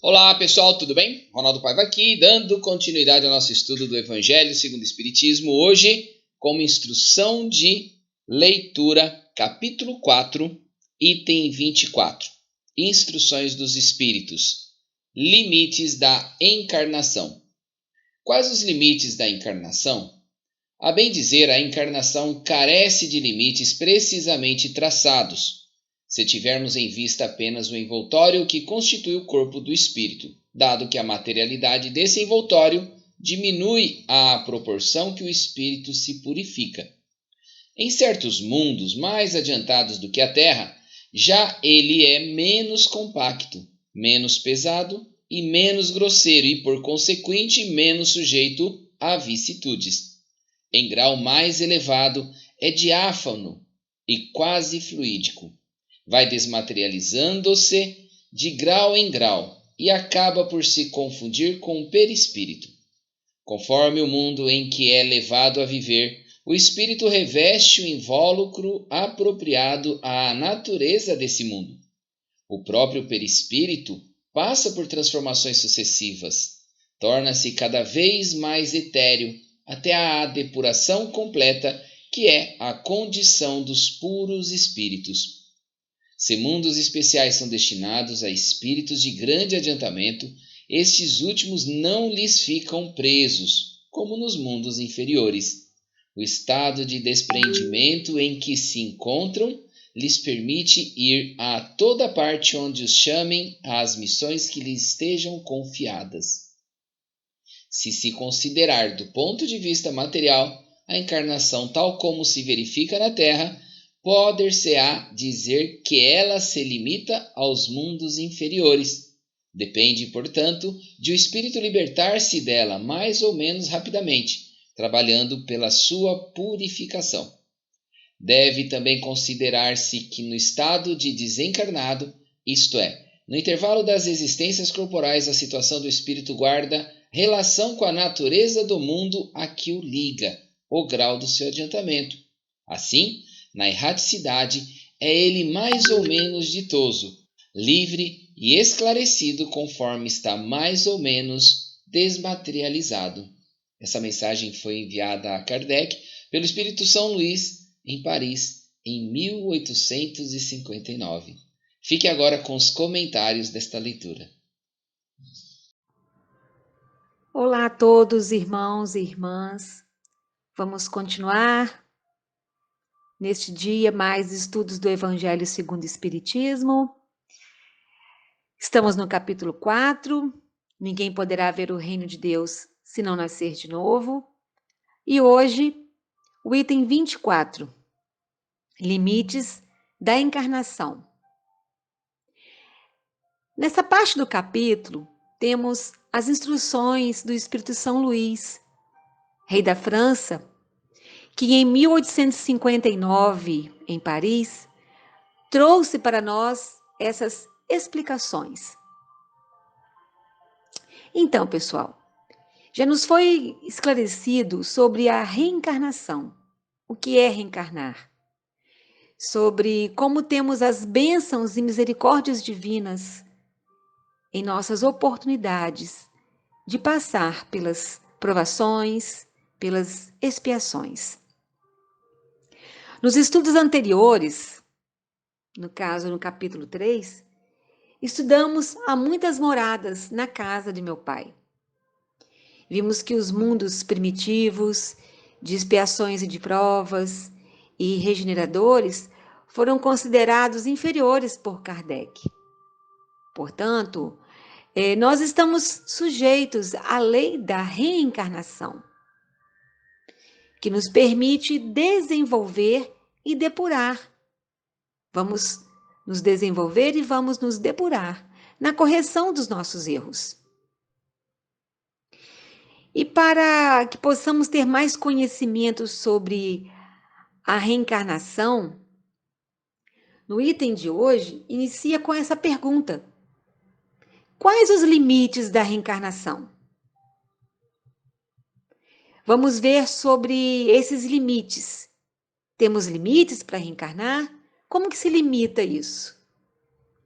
Olá pessoal, tudo bem? Ronaldo Paiva aqui, dando continuidade ao nosso estudo do Evangelho segundo o Espiritismo, hoje como instrução de leitura, capítulo 4, item 24, Instruções dos Espíritos, limites da encarnação. Quais os limites da encarnação? A bem dizer, a encarnação carece de limites precisamente traçados, se tivermos em vista apenas o envoltório que constitui o corpo do espírito, dado que a materialidade desse envoltório diminui à proporção que o espírito se purifica. Em certos mundos mais adiantados do que a Terra, já ele é menos compacto, menos pesado e menos grosseiro e, por consequente, menos sujeito a vicissitudes. Em grau mais elevado, é diáfano e quase fluídico. Vai desmaterializando-se de grau em grau e acaba por se confundir com o perispírito. Conforme o mundo em que é levado a viver, o espírito reveste o invólucro apropriado à natureza desse mundo. O próprio perispírito passa por transformações sucessivas, torna-se cada vez mais etéreo até a depuração completa, que é a condição dos puros espíritos. Se mundos especiais são destinados a espíritos de grande adiantamento, estes últimos não lhes ficam presos, como nos mundos inferiores. O estado de desprendimento em que se encontram lhes permite ir a toda parte onde os chamem às missões que lhes estejam confiadas. Se se considerar do ponto de vista material, a encarnação tal como se verifica na Terra, poder-se-á dizer que ela se limita aos mundos inferiores. Depende, portanto, de o espírito libertar-se dela mais ou menos rapidamente, trabalhando pela sua purificação. Deve também considerar-se que no estado de desencarnado, isto é, no intervalo das existências corporais, a situação do espírito guarda relação com a natureza do mundo a que o liga, o grau do seu adiantamento. Assim, na erraticidade, é ele mais ou menos ditoso, livre e esclarecido conforme está mais ou menos desmaterializado. Essa mensagem foi enviada a Kardec pelo Espírito São Luís, em Paris, em 1859. Fique agora com os comentários desta leitura. Olá a todos, irmãos e irmãs. Vamos continuar neste dia mais estudos do Evangelho segundo o Espiritismo. Estamos no capítulo 4. Ninguém poderá ver o reino de Deus se não nascer de novo. E hoje, o item 24. Limites da encarnação. Nessa parte do capítulo, temos as instruções do Espírito São Luís, rei da França, que em 1859, em Paris, trouxe para nós essas explicações. Então, pessoal, já nos foi esclarecido sobre a reencarnação. O que é reencarnar? Sobre como temos as bênçãos e misericórdias divinas em nossas oportunidades de passar pelas provações, pelas expiações. Nos estudos anteriores, no caso no capítulo 3, estudamos Há Muitas Moradas na Casa de Meu Pai. Vimos que os mundos primitivos, de expiações e de provas e regeneradores foram considerados inferiores por Kardec. Portanto, nós estamos sujeitos à lei da reencarnação, que nos permite desenvolver e depurar. Vamos nos desenvolver e vamos nos depurar na correção dos nossos erros. E para que possamos ter mais conhecimento sobre a reencarnação, no item de hoje, inicia com essa pergunta: quais os limites da reencarnação? Vamos ver sobre esses limites. Temos limites para reencarnar? Como que se limita isso?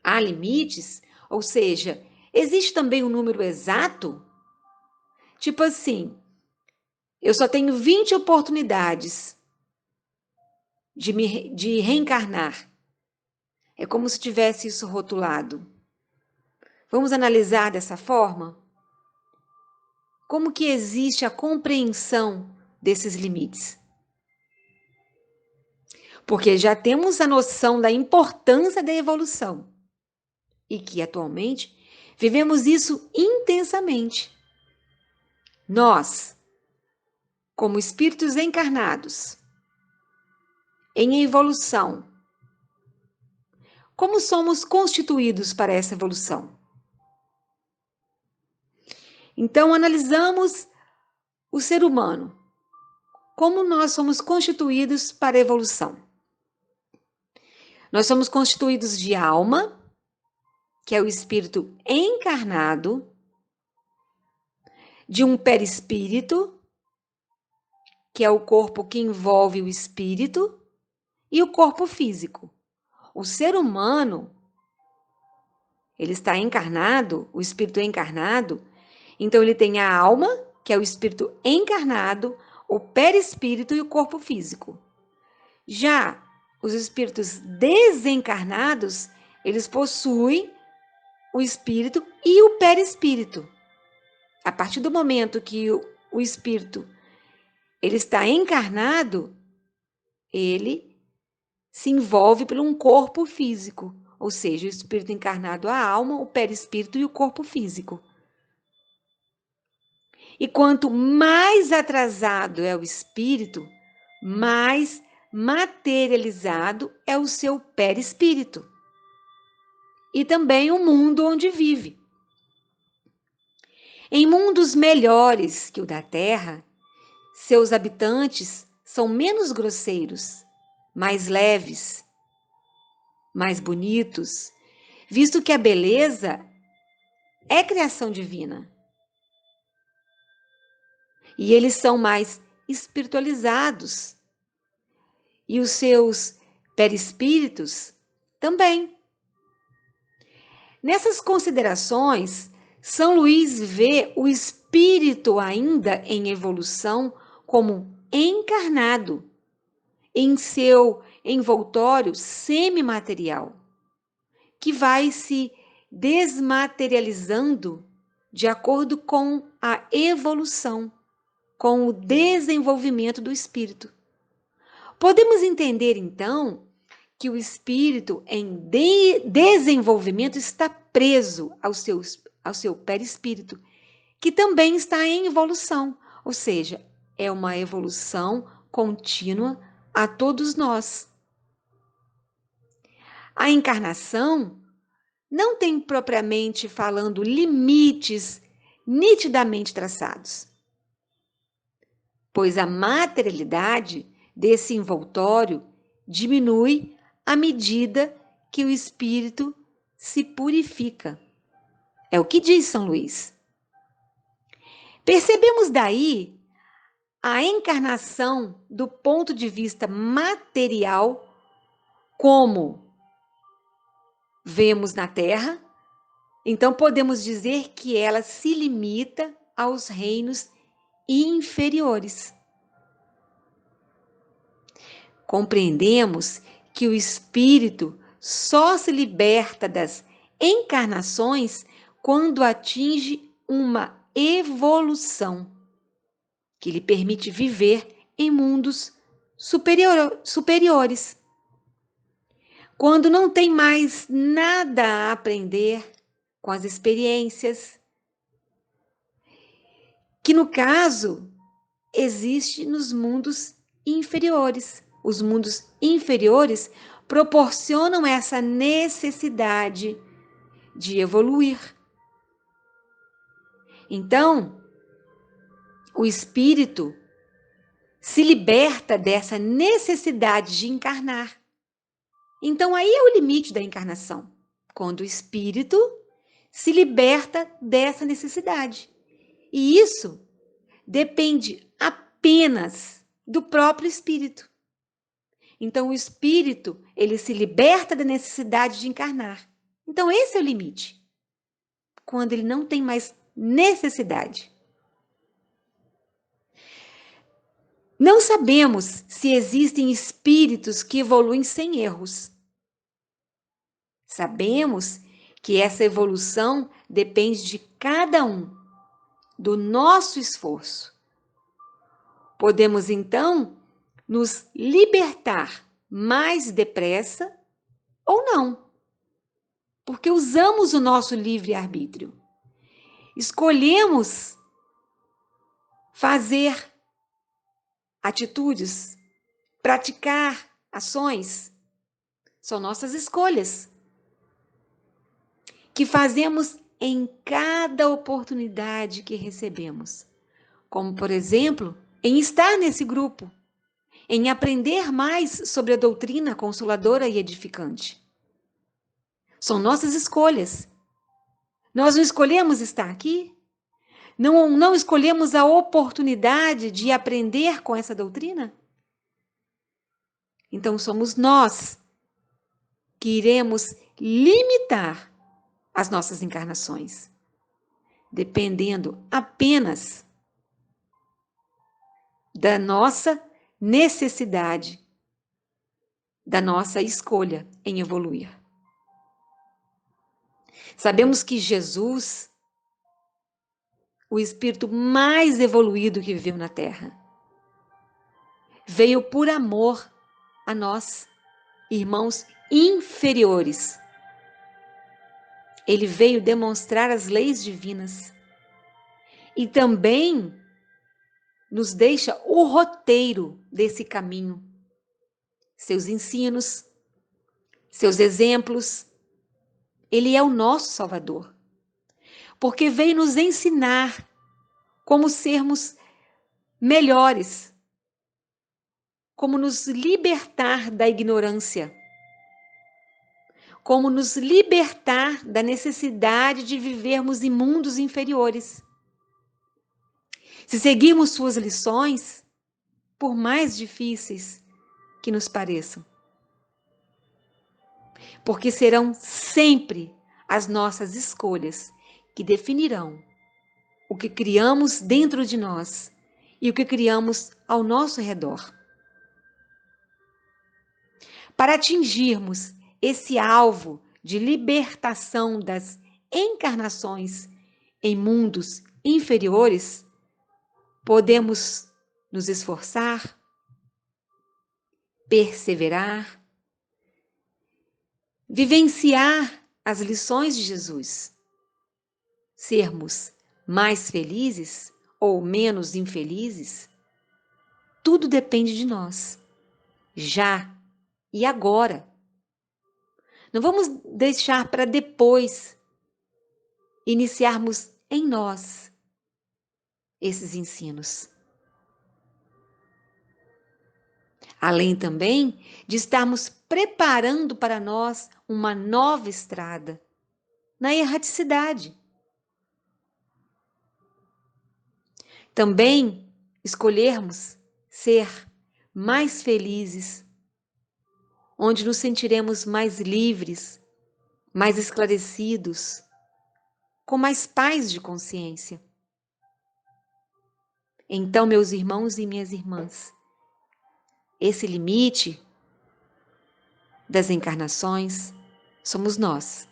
Há limites? Ou seja, Existe também um número exato? Tipo assim, eu só tenho 20 oportunidades de reencarnar. É como se tivesse isso rotulado. Vamos analisar dessa forma? Como que existe a compreensão desses limites? Porque já temos a noção da importância da evolução e que atualmente vivemos isso intensamente. Nós, como espíritos encarnados, em evolução, como somos constituídos para essa evolução? Então, analisamos o ser humano. Como nós somos constituídos para a evolução? Nós somos constituídos de alma, que é o espírito encarnado, de um perispírito, que é o corpo que envolve o espírito, e o corpo físico. O ser humano, ele está encarnado, o espírito encarnado, então ele tem a alma, que é o espírito encarnado, o perispírito e o corpo físico. Já os espíritos desencarnados, eles possuem o espírito e o perispírito. A partir do momento que o espírito ele está encarnado, ele se envolve por um corpo físico, ou seja, o espírito encarnado, a alma, o perispírito e o corpo físico. E quanto mais atrasado é o espírito, mais materializado é o seu perispírito. E também o mundo onde vive. Em mundos melhores que o da Terra, seus habitantes são menos grosseiros, mais leves, mais bonitos, visto que a beleza é criação divina. E eles são mais espiritualizados. E os seus perispíritos também. Nessas considerações, São Luís vê o espírito ainda em evolução como encarnado em seu envoltório semimaterial, que vai se desmaterializando de acordo com a evolução, com o desenvolvimento do espírito. Podemos entender, então, que o espírito em desenvolvimento está preso ao seu perispírito, que também está em evolução, ou seja, é uma evolução contínua a todos nós. A encarnação não tem propriamente falando limites nitidamente traçados, pois a materialidade desse envoltório diminui à medida que o espírito se purifica. É o que diz São Luís. Percebemos daí a encarnação do ponto de vista material, como vemos na Terra, então podemos dizer que ela se limita aos reinos inferiores. Compreendemos que o espírito só se liberta das encarnações quando atinge uma evolução que lhe permite viver em mundos superiores. Quando não tem mais nada a aprender com as experiências, que no caso existe nos mundos inferiores. Os mundos inferiores proporcionam essa necessidade de evoluir. Então, o espírito se liberta dessa necessidade de encarnar. Então, aí é o limite da encarnação, quando o espírito se liberta dessa necessidade. E isso depende apenas do próprio espírito. Então, o espírito, ele se liberta da necessidade de encarnar. Então, esse é o limite. quando ele não tem mais necessidade. Não sabemos se existem espíritos que evoluem sem erros. Sabemos que essa evolução depende de cada um, do nosso esforço. Podemos, então, nos libertar mais depressa ou não, porque usamos o nosso livre-arbítrio. Escolhemos fazer atitudes, praticar ações. São nossas escolhas, que fazemos em cada oportunidade que recebemos. Como, por exemplo, em estar nesse grupo, em aprender mais sobre a doutrina consoladora e edificante. São nossas escolhas. Nós não escolhemos estar aqui? Não escolhemos a oportunidade de aprender com essa doutrina? Então somos nós que iremos limitar as nossas encarnações, dependendo apenas da nossa necessidade, da nossa escolha em evoluir. Sabemos que Jesus, o espírito mais evoluído que viveu na Terra, veio por amor a nós, irmãos inferiores. Ele veio demonstrar as leis divinas e também nos deixa o roteiro desse caminho, seus ensinos, seus exemplos. Ele é o nosso Salvador, porque veio nos ensinar como sermos melhores, como nos libertar da ignorância, como nos libertar da necessidade de vivermos em mundos inferiores. Se seguirmos suas lições, por mais difíceis que nos pareçam, porque serão sempre as nossas escolhas que definirão o que criamos dentro de nós e o que criamos ao nosso redor. Para atingirmos esse alvo de libertação das encarnações em mundos inferiores, podemos nos esforçar, perseverar, vivenciar as lições de Jesus, sermos mais felizes ou menos infelizes, tudo depende de nós, já e agora. Não vamos deixar para depois iniciarmos em nós esses ensinos. Além também de estarmos preparando para nós uma nova estrada na erraticidade. Também escolhermos ser mais felizes, onde nos sentiremos mais livres, mais esclarecidos, com mais paz de consciência. Então, meus irmãos e minhas irmãs, esse limite das encarnações somos nós.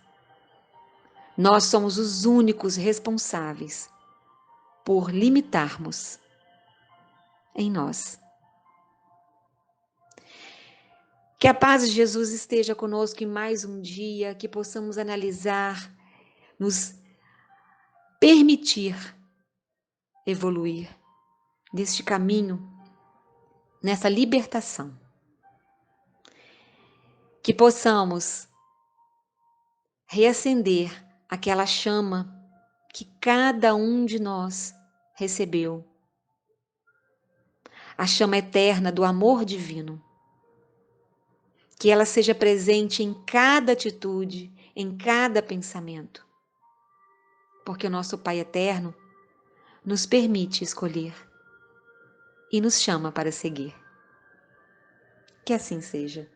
Nós somos os únicos responsáveis por limitarmos em nós. Que a paz de Jesus esteja conosco em mais um dia, que possamos analisar, nos permitir evoluir neste caminho, nessa libertação. Que possamos reacender aquela chama que cada um de nós recebeu. A chama eterna do amor divino. Que ela seja presente em cada atitude, em cada pensamento. Porque o nosso Pai eterno nos permite escolher e nos chama para seguir. Que assim seja.